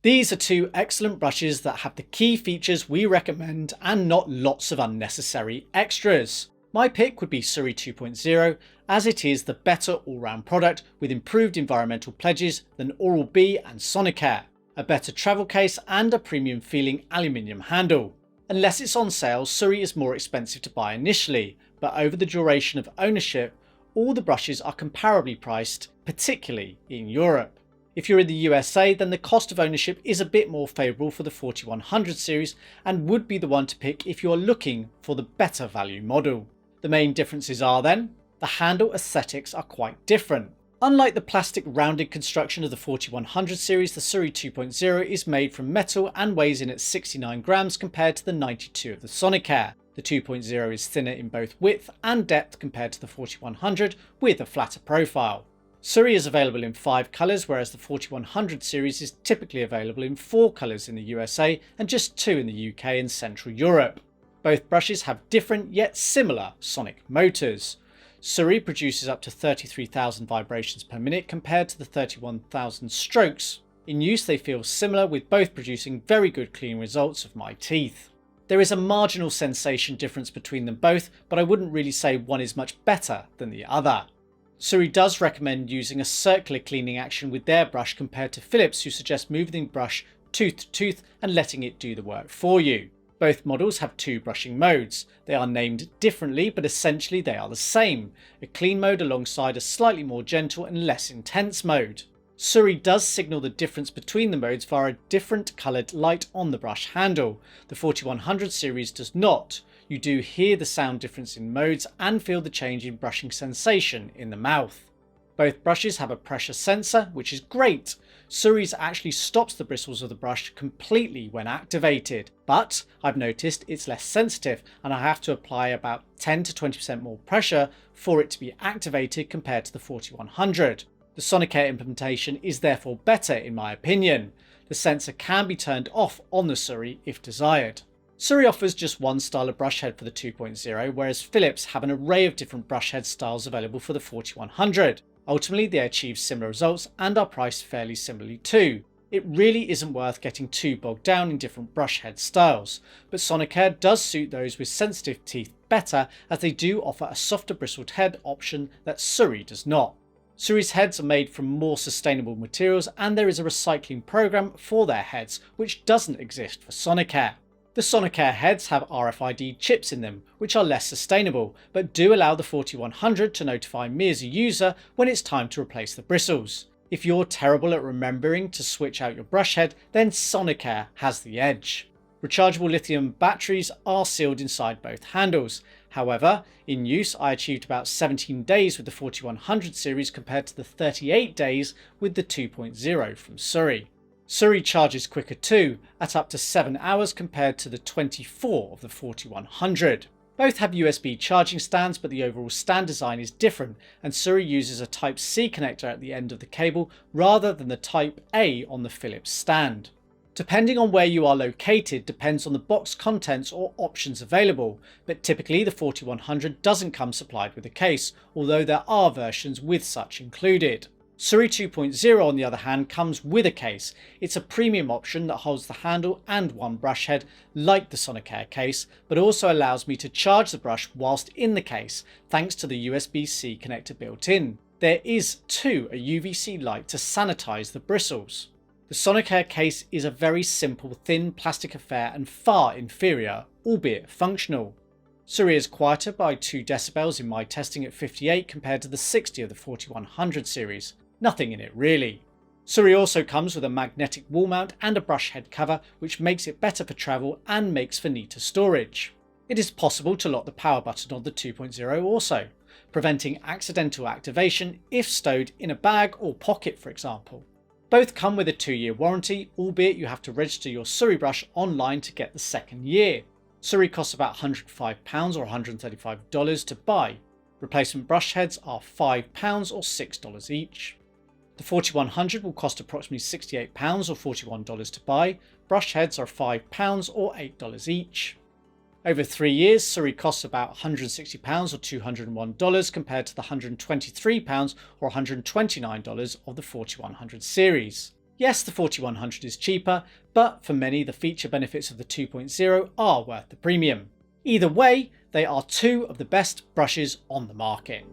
These are two excellent brushes that have the key features we recommend and not lots of unnecessary extras. My pick would be SURI 2.0 as it is the better all-round product with improved environmental pledges than Oral-B and Sonicare, a better travel case and a premium feeling aluminium handle. Unless it's on sale, SURI is more expensive to buy initially, but over the duration of ownership, all the brushes are comparably priced, particularly in Europe. If you're in the USA, then the cost of ownership is a bit more favourable for the 4100 series and would be the one to pick if you are looking for the better value model. The main differences are then, the handle aesthetics are quite different. Unlike the plastic rounded construction of the 4100 series, the SURI 2.0 is made from metal and weighs in at 69 grams compared to the 92 of the Sonicare. The 2.0 is thinner in both width and depth compared to the 4100 with a flatter profile. SURI is available in 5 colours, whereas the 4100 series is typically available in 4 colours in the USA and just 2 in the UK and Central Europe. Both brushes have different yet similar sonic motors. SURI produces up to 33,000 vibrations per minute compared to the 31,000 strokes. In use they feel similar, with both producing very good clean results of my teeth. There is a marginal sensation difference between them both, but I wouldn't really say one is much better than the other. SURI does recommend using a circular cleaning action with their brush compared to Philips, who suggest moving the brush tooth to tooth and letting it do the work for you. Both models have 2 brushing modes. They are named differently, but essentially they are the same. A clean mode alongside a slightly more gentle and less intense mode. SURI does signal the difference between the modes via a different coloured light on the brush handle. The 4100 series does not. You do hear the sound difference in modes and feel the change in brushing sensation in the mouth. Both brushes have a pressure sensor, which is great. SURI's actually stops the bristles of the brush completely when activated, but I've noticed it's less sensitive and I have to apply about 10 to 20% more pressure for it to be activated compared to the 4100. The Sonicare implementation is therefore better in my opinion. The sensor can be turned off on the SURI if desired. SURI offers just one style of brush head for the 2.0, whereas Philips have an array of different brush head styles available for the 4100. Ultimately, they achieve similar results and are priced fairly similarly too. It really isn't worth getting too bogged down in different brush head styles, but Sonicare does suit those with sensitive teeth better, as they do offer a softer bristled head option that SURI does not. SURI's heads are made from more sustainable materials, and there is a recycling program for their heads, which doesn't exist for Sonicare. The Sonicare heads have RFID chips in them, which are less sustainable, but do allow the 4100 to notify me as a user when it's time to replace the bristles. If you're terrible at remembering to switch out your brush head, then Sonicare has the edge. Rechargeable lithium batteries are sealed inside both handles. However, in use I achieved about 17 days with the 4100 series compared to the 38 days with the 2.0 from SURI. SURI charges quicker too, at up to 7 hours compared to the 24 of the 4100. Both have USB charging stands, but the overall stand design is different, and SURI uses a Type-C connector at the end of the cable rather than the Type-A on the Philips stand. Depending on where you are located depends on the box contents or options available, but typically the 4100 doesn't come supplied with a case, although there are versions with such included. SURI 2.0 on the other hand comes with a case. It's a premium option that holds the handle and one brush head like the Sonicare case, but also allows me to charge the brush whilst in the case thanks to the USB-C connector built in. There is too a UVC light to sanitize the bristles. The Sonicare case is a very simple thin plastic affair and far inferior, albeit functional. SURI is quieter by 2 decibels in my testing at 58 compared to the 60 of the 4100 series. Nothing in it really. SURI also comes with a magnetic wall mount and a brush head cover, which makes it better for travel and makes for neater storage. It is possible to lock the power button on the 2.0 also, preventing accidental activation if stowed in a bag or pocket for example. Both come with a 2-year warranty, albeit you have to register your SURI brush online to get the 2nd year. SURI costs about £105 or $135 to buy. Replacement brush heads are £5 or $6 each. The 4100 will cost approximately £68 or $41 to buy. Brush heads are £5 or $8 each. Over 3 years, SURI costs about £160 or $201 compared to the £123 or $129 of the 4100 series. Yes, the 4100 is cheaper, but for many the feature benefits of the 2.0 are worth the premium. Either way, they are two of the best brushes on the market.